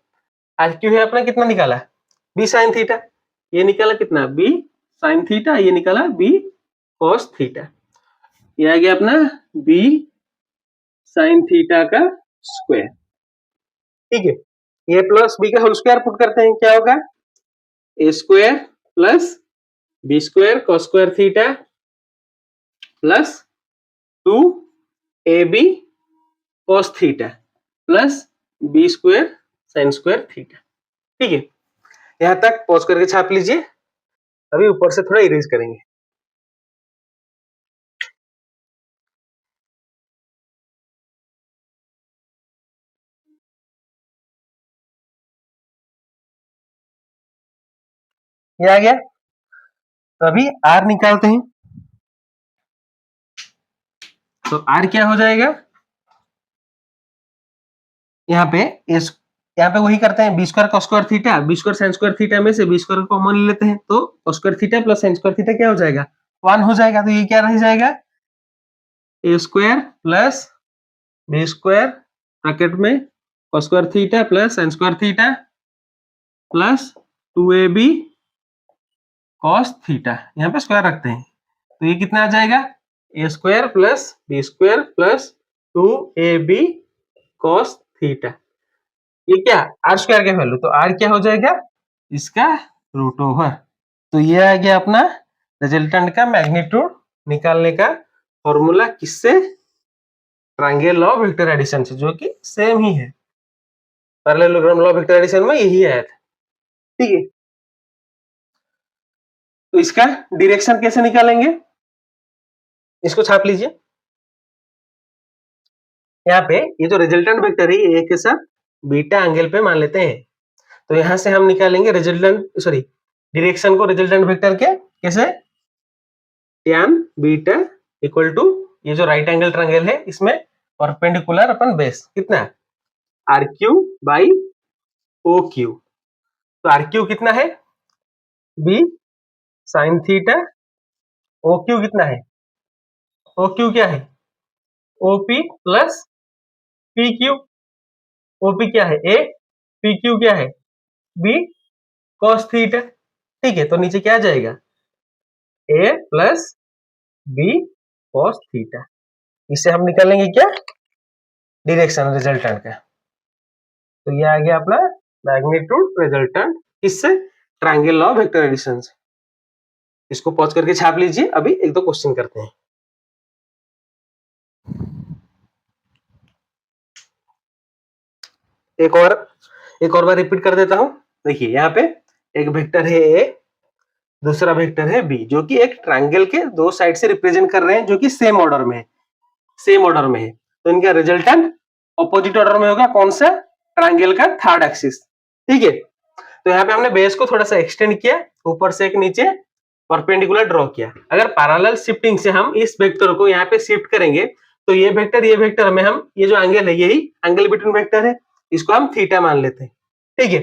आर क्यू है अपना कितना निकाला बी साइन थीटा, ये निकाला कितना बी साइन थीटा, ये निकाला बी कॉस थीटा, ये आ गया अपना बी साइन थीटा का स्क्वायर। ठीक है, ए प्लस बी का होल स्क्वायर पुट करते हैं, क्या होगा a square plus B square cos square theta plus 2ab cos theta plus B square sine square theta. ठीक है, यहां तक पॉज करके छाप लीजिए, अभी ऊपर से थोड़ा इरेज करेंगे। ये आ गया, तो अभी आर निकालते हैं, तो आर क्या हो जाएगा, यहाँ पे यहाँ पे वही करते हैं, B square cos square theta, B square sine square theta में से बी स्क्वायर कॉमन ले लेते हैं, तो cos square theta plus sine square theta क्या हो जाएगा 1 हो जाएगा, तो ये क्या रह जाएगा a square plus B square bracket में cos square theta plus sine square theta plus 2ab cos theta, यहाँ पे स्क्वायर रखते हैं, तो ये कितना आ जाएगा a square plus B square plus 2ab cos theta, ये क्या आर स्क्वायर का वैल्यू, तो आर क्या हो जाएगा इसका रूट ओवर। तो ये आ गया अपना रिजल्टेंट का मैग्नीट्यूड निकालने का फॉर्मूला, किससे ट्रायंगल लॉ वेक्टर एडिशन से, जो कि सेम ही है, पैरेललोग्राम लॉ वेक्टर एडिशन में यही आया था। ठीक है, तो इसका डायरेक्शन कैसे निकालेंगे, इसको छाप लीजिए। यहाँ पे ये जो रिजल्टेंट वेक्टर है ए के साथ बीटा एंगल पे मान लेते हैं, तो यहां से हम निकालेंगे रिजल्टेंट सॉरी डायरेक्शन को रिजल्टेंट वेक्टर के कैसे, tan बीटा इक्वल टू ये जो राइट एंगल ट्रायंगल है इसमें परपेंडिकुलर अपन बेस कितना है R Q by O Q, तो आर क्यू कितना है B sine theta, O Q कितना है, ओ क्यू क्या है OP plus P Q, OP क्या है ए, पी क्यू क्या है बी कॉस थीटा। ठीक है, तो नीचे क्या आ जाएगा a plus B cos theta, इससे हम निकालेंगे क्या डायरेक्शन रिजल्टेंट का, तो ये आ गया अपना मैग्नीट्यूड रिजल्टेंट, इससे ट्रायंगल लॉ वेक्टर एडिशन से। इसको पॉज करके छाप लीजिए, अभी एक दो क्वेश्चन करते हैं। एक और बार रिपीट कर देता हूं, देखिए यहाँ पे एक वेक्टर है ए, दूसरा वेक्टर है बी, जो कि एक ट्रायंगल के दो साइड से रिप्रेजेंट कर रहे हैं, जो कि सेम ऑर्डर में है, तो इनका रिजल्टेंट ऑपोजिट ऑर्डर में होगा, कौन सा ट्रायंगल का थर्ड एक्सिस। ठीक है, तो यहाँ पे हमने बेस को थोड़ा सा एक्सटेंड किया, ऊपर से एक नीचे परपेंडिकुलर ड्रॉ किया। अगर पैरेलल शिफ्टिंग से हम इस वेक्टर को यहाँ पे शिफ्ट करेंगे, तो ये वेक्टर में हम ये जो एंगल है यही एंगल बिटवीन वेक्टर है, इसको हम थीटा मान लेते हैं। ठीक है,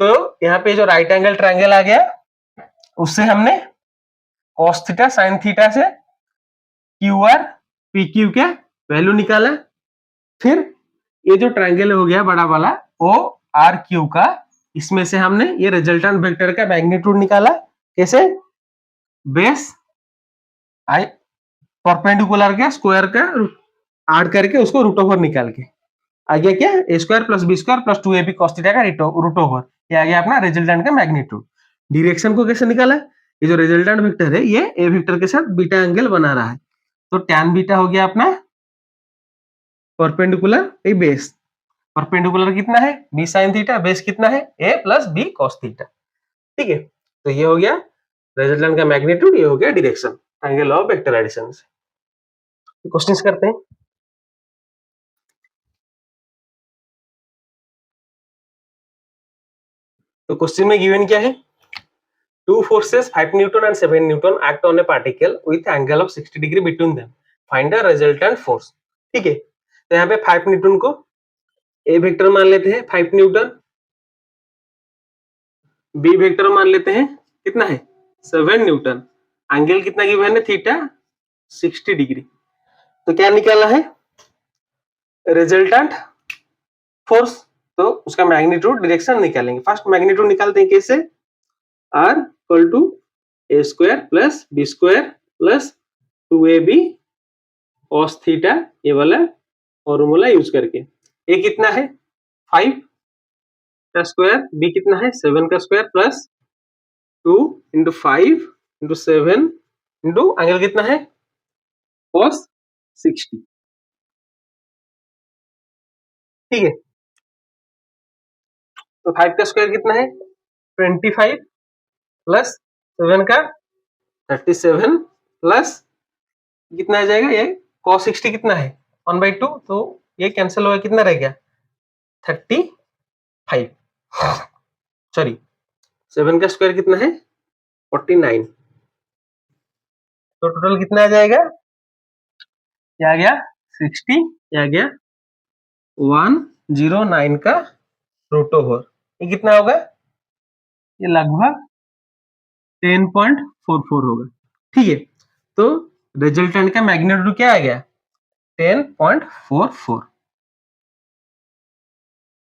तो यहाँ पे जो राइट एंगल ट्रायंगल आ गया, उससे हमने cos थीटा sin थीटा से क्यू आर पी क्यू का वैल्यू निकाला, फिर ये जो ट्रायंगल हो गया बड़ा वाला ओ आर क्यू का, इसमें से हमने ये रिजल्टेंट वेक्टर का मैग्नीट्यूड निकाला, कैसे बेस आई परपेंडिकुलर के स्क्वायर का ऐड करके उसको रूट ओवर निकाल के आ गया क्या a square plus B square plus 2ab cos theta का रूट ओवर, ये आ गया अपना रिजल्टेंट का मैग्नीट्यूड। डायरेक्शन को कैसे निकाला, ये जो रिजल्टेंट वेक्टर है ये ए वेक्टर के साथ बीटा एंगल बना रहा है, तो tan बीटा हो गया अपना परपेंडिकुलर ए बेस, परपेंडिकुलर कितना है b sin थीटा, बेस कितना है a plus b cos theta. ठीक है, तो ये हो गया रिजल्टेंट का मैग्नीट्यूड, ये हो गया direction angle of vector addition से। क्वेश्चंस करते हैं। तो क्वेश्चन में गिवन क्या है, two forces 5 Newton and 7 Newton act on a particle with angle of 60 degree between them. Find the resultant force. ठीक है, तो यहाँ पे 5 न्यूटन को ए वेक्टर मान लेते हैं 5 न्यूटन, बी वेक्टर मान लेते हैं कितना है 7 न्यूटन, एंगल कितना गिवन है थीटा 60 डिग्री, तो क्या निकाला है रिजल्टेंट फोर्स, तो उसका मैग्नीट्यूड डायरेक्शन निकालेंगे। फर्स्ट मैग्नीट्यूड निकालते हैं कैसे, R equal to A square plus B square plus 2ab cos theta, ये वाला फॉर्मूला यूज करके। ए कितना है 5 का स्क्वायर, बी कितना है 7 का square plus 2 into 5 into 7 into angle कितना है cos 60। ठीक है, तो 5 का स्क्वायर कितना है 25 प्लस 7 का 37 प्लस कितना आ जाएगा ये cos 60 कितना है 1/2, तो ये कैंसिल होगा, कितना रह गया 35। सॉरी 7 का स्क्वायर कितना है 49, तो टोटल कितना आ जाएगा, ये आ गया 60, ये आ गया 109 का रूट ओवर। ये कितना होगा, ये लगभग 10.44 होगा। ठीक है, तो रिजल्टेंट का मैग्नीट्यूड क्या आ गया 10.44,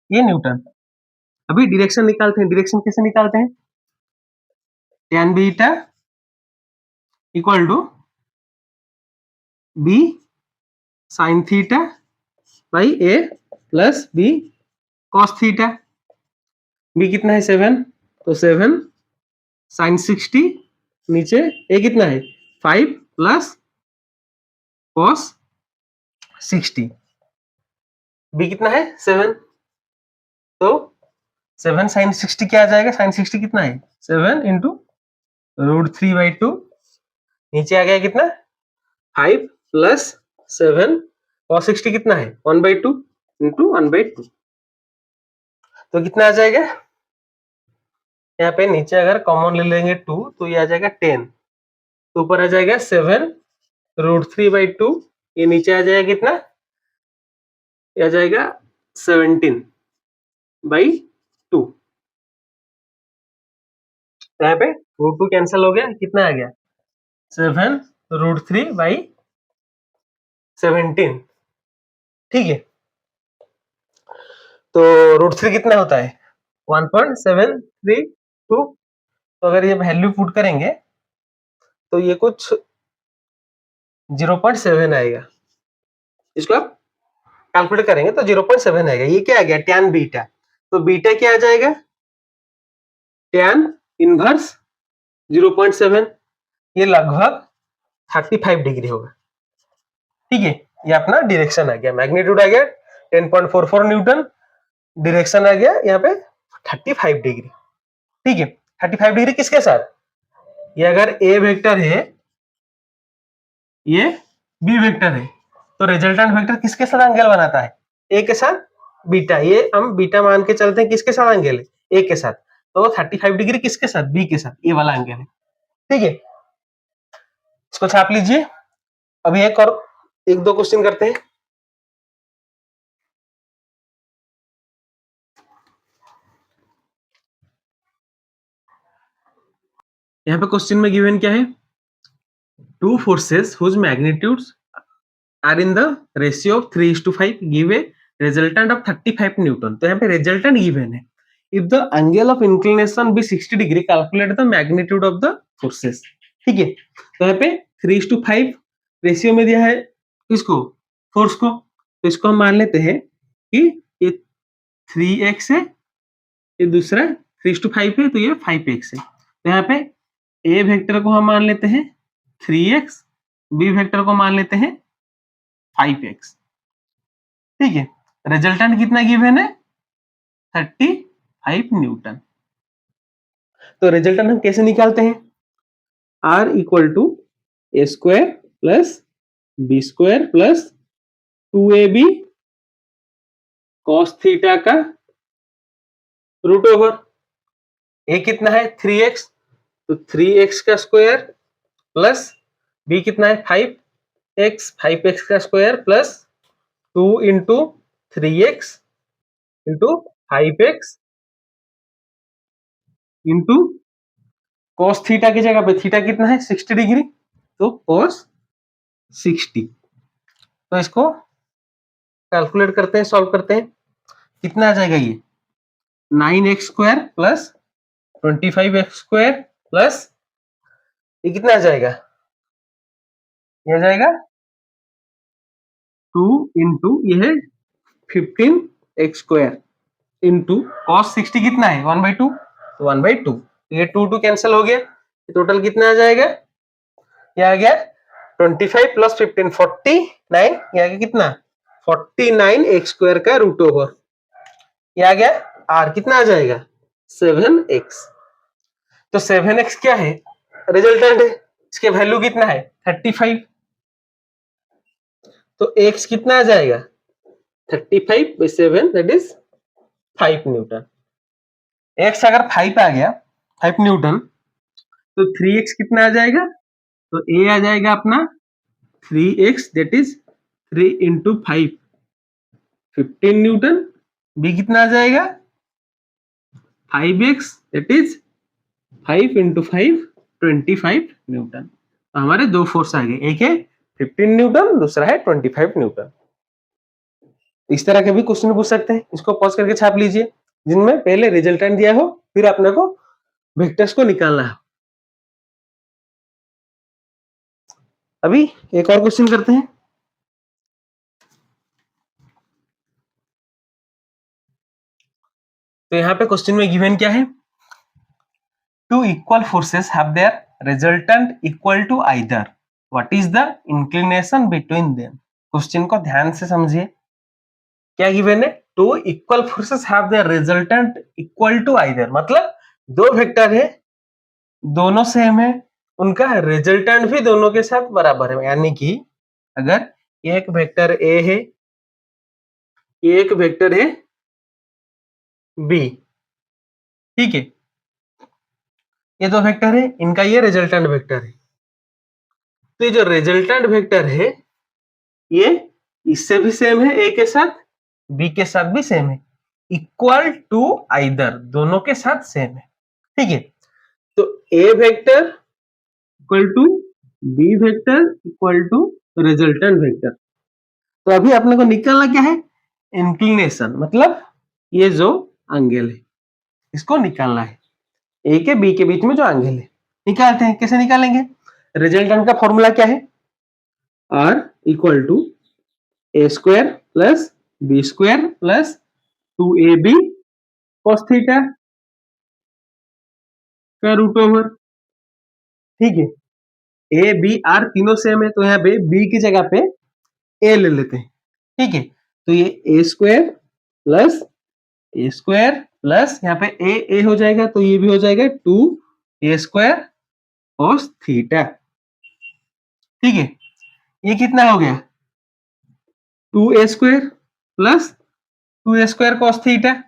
ये न्यूटन। अभी डायरेक्शन निकालते हैं, डायरेक्शन कैसे निकालते हैं, tan beta equal to B sine theta by A plus B cos theta. B कितना है 7, तो 7 साइन 60, नीचे ए कितना है 5 प्लस कॉस 60। बी कितना है 7, तो 7 साइन 60 क्या आ जाएगा, साइन 60 कितना है 7 इंटू √3/2, नीचे आ गया कितना 5 प्लस 7 cos 60 कितना है 1/2 इंटू 1/2, तो कितना आ जाएगा, यहाँ पे नीचे अगर कॉमन ले लेंगे 2 तो ये आ जाएगा 10, तो ऊपर आ जाएगा 7 √3/2, ये नीचे आ जाएगा कितना, ये आ जाएगा 17/2, यहाँ पे √2 कैंसिल हो गया, कितना आ गया 7 √3/17। ठीक है, तो √3 कितना होता है 1.732, तो अगर ये वैल्यू पुट करेंगे तो ये कुछ 0.7 आएगा, इसको आप कैलकुलेट करेंगे तो 0.7 आएगा। ये क्या आ गया tan बीटा, तो बीटा क्या आ जाएगा tan इनवर्स 0.7, ये लगभग 35 डिग्री होगा। ठीक है, ये अपना डायरेक्शन आ गया, मैग्नीट्यूड आ गया 10.44 न्यूटन, डायरेक्शन आ गया यहाँ पे 35 डिग्री। ठीक है, 35 डिग्री किसके साथ, ये अगर ए वेक्टर है, ये बी वेक्टर है, तो रिजल्टेंट वेक्टर किसके साथ एंगल बनाता है, ए के साथ बीटा, ये हम बीटा मान के चलते हैं, किसके साथ एंगल है ए के साथ, तो 35 डिग्री किसके साथ बी के साथ, ये वाला एंगल है। ठीक है, इसको छाप लीजिए। अभी एक और 1-2 क्वेश्चन करते हैं। यहाँ पे क्वेश्चन में गिवन क्या है, two forces whose magnitudes are in the ratio of 3:5 give a resultant of 35 newton. तो यहाँ पे रिजल्टेंट गिवन है, if the angle of inclination be 60 degree calculate the magnitude of the forces. ठीक है, तो यहाँ पे 3:5 रेशियो में दिया है इसको फोर्स को, तो इसको हम मान लेते हैं कि ये 3x है, ये दूसरा 3:5 है, तो ये 5x है। तो यहाँ पे ए वेक्टर को हम मान लेते हैं 3x, बी वेक्टर को मान लेते हैं 5x। ठीक है, रिजल्टेंट कितना गिवन है 35 न्यूटन। तो रिजल्टेंट हम कैसे निकालते हैं, R equal to A square plus B square plus 2ab cos theta का रूट ओवर, ए कितना है 3x, तो 3x का स्क्वायर प्लस बी कितना है 5x, 5x का square plus 2 into 3x into 5x into cos theta की जगह पे थीटा कितना है 60 डिग्री, तो cos 60। तो इसको कैलकुलेट करते हैं, सॉल्व करते हैं, कितना आ जाएगा ये 9x square plus 25x square plus ये कितना आ जाएगा, ये आ जाएगा 2 इंटू ये है 15x² इंटू कॉस 60 कितना है 1/2, तो 1/2, ये 2 कैंसिल हो गया, टोटल कितना आ जाएगा, ये आ गया 25 प्लस 15 49, ये आ गया कितना 49x² का रूट ओवर, ये आ गया r कितना आ जाएगा 7x। तो 7x क्या है, रिजल्टेंट है, इसके वैल्यू कितना है 35, तो x कितना आ जाएगा 35/7 दैट इज 5 न्यूटन। x अगर 5 आ गया 5 न्यूटन, तो 3x कितना आ जाएगा, तो a आ जाएगा अपना 3x that is 3 into 5 15 Newton, b कितना आ जाएगा 5x that is 5 into 5 25 Newton. तो हमारे दो फोर्स आ गए, एक है 15 न्यूटन, दूसरा है 25 न्यूटन। इस तरह के भी क्वेश्चन पूछ सकते हैं, इसको पॉज करके छाप लीजिए, जिनमें पहले रिजल्टेंट दिया हो फिर अपने को वेक्टर्स को निकालना है। अभी एक और क्वेश्चन करते हैं। तो यहाँ पे क्वेश्चन में गिवन क्या है, two equal forces have their resultant equal to either, what is the inclination between them. Question को ध्यान से समझिए, क्या गिवन है, two equal forces have their resultant equal to either, मतलब दो वेक्टर है, दोनों सेम है, उनका रिजल्टेंट भी दोनों के साथ बराबर है। यानी कि अगर एक वेक्टर ए है, एक वेक्टर है बी, ठीक है, ये दो वेक्टर है, इनका ये रिजल्टेंट वेक्टर है, तो ये जो रिजल्टेंट वेक्टर है ये इससे भी सेम है, ए के साथ, बी के साथ भी सेम है, इक्वल टू आइदर, दोनों के साथ सेम है, ठीक है। तो a vector equal to b vector equal to resultant vector. तो अभी अपने को निकालना क्या है, इंक्लिनेशन, मतलब ये जो एंगल है इसको निकालना है, ए के बी के बीच में जो एंगल है निकालते हैं। कैसे निकालेंगे, रिजल्टेंट का फॉर्मूला क्या है, R equal to A square plus B square plus 2ab cos theta का रूट ओवर, ठीक है। ए बी आर तीनों सेम है, तो यहाँ पे बी की जगह पे ए ले लेते हैं, ठीक है। तो ये ए स्क्वायर प्लस यहाँ पे ए हो जाएगा, तो ये भी हो जाएगा 2a² cos थीटा, ठीक है। ये कितना हो गया 2a² plus 2a² cos theta,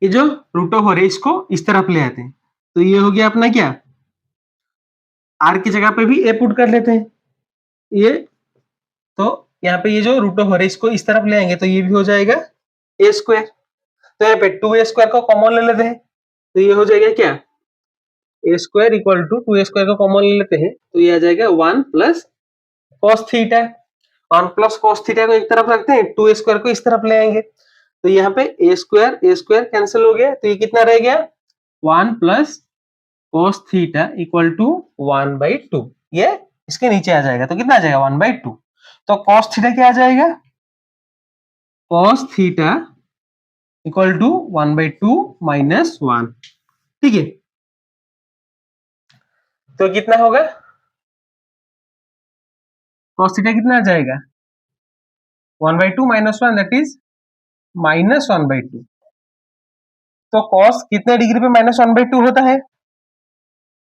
ये जो रूट ओवर है इसको इस तरफ ले आते हैं, तो ये हो गया अपना क्या, आर की जगह पे भी ए पुट कर लेते हैं, ये तो यहाँ पे ये जो रूट ओवर है इसको इस तरफ ले आएंगे, तो ये भी हो जाएगा ए स्क्वायर, तो यहाँ पे 2a² को कॉमन ले लेते हैं, तो ये हो जाएगा क्या a square equal to 2a² को कॉमन ले लेते हैं, तो ये आ जाएगा 1 plus cos theta, 1 plus cos theta को एक तरफ रखते हैं, 2a² को इस तरफ ले आएंगे, तो यहाँ पे ए स्क्वायर कैंसिल हो गया, तो ये कितना रह गया 1 plus cos theta equal to 1/2, ये इसके नीचे आ जाएगा, तो कितना आ जाएगा 1/2। तो cos थीटा क्या आ जाएगा, cos theta equal to 1/2 minus 1, ठीक है। तो कितना होगा, cos थीटा कितना आ जाएगा 1/2 माइनस 1 दैट इज माइनस 1/2। तो cos कितने डिग्री पे माइनस 1/2 होता है,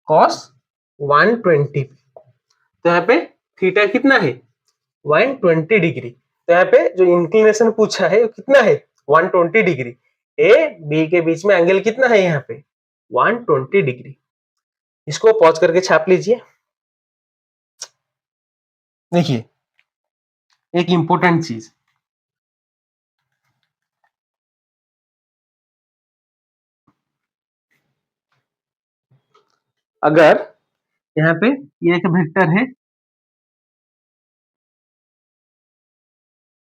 cos 120, तो यहाँ पे थीटा कितना है 120 डिग्री, तो यहाँ पे जो इंक्लिनेशन पूछा है वो कितना है 120 डिग्री, ए बी के बीच में एंगल कितना है यहाँ पे 120 डिग्री। इसको पॉज करके छाप लीजिए। देखिए एक इंपॉर्टेंट चीज, अगर यहाँ पे ये एक वेक्टर है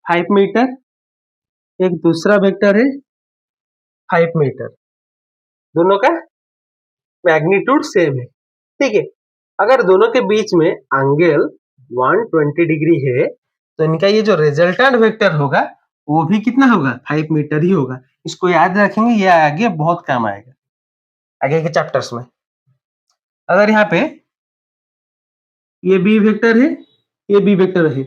5 मीटर, एक दूसरा वेक्टर है 5 मीटर, दोनों का मैग्नीट्यूड सेम है, ठीक है। अगर दोनों के बीच में एंगल 120 डिग्री है तो इनका ये जो रिजल्टेंट वेक्टर होगा वो भी कितना होगा 5 मीटर ही होगा। इसको याद रखेंगे, ये आगे बहुत काम आएगा आगे के चैप्टर्स में। अगर यहाँ पे ये बी वेक्टर है, ये बी वेक्टर है,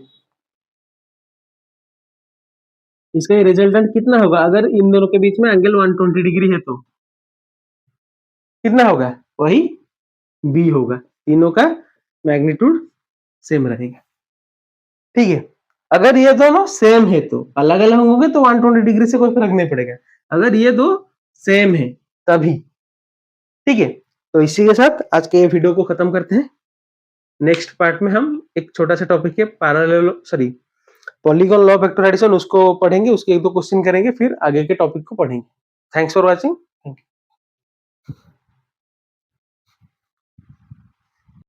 इसका ये रिजल्टेंट कितना होगा अगर इन दोनों के बीच में एंगल 120 डिग्री है तो कितना होगा, वही बी होगा। तीनों का मैग्नीट्यूड सेम रहेगा। ठीक है। अगर ये दोनों सेम है तो अलग अलग होंगे तो 120 डिग्री से कोई फर्क नहीं पड़ेगा। अगर ये दो सेम है तभी। ठीक है। तो इसी के साथ आज के वीडियो को खत्म करते हैं। नेक्स्ट पार्ट में हम एक छोटा सा टॉपिक है polygon law of vector addition, उसको पढ़ेंगे, उसके एक दो क्वेश्चन करेंगे, फिर आगे के टॉपिक को पढ़ेंगे। Thanks for watching.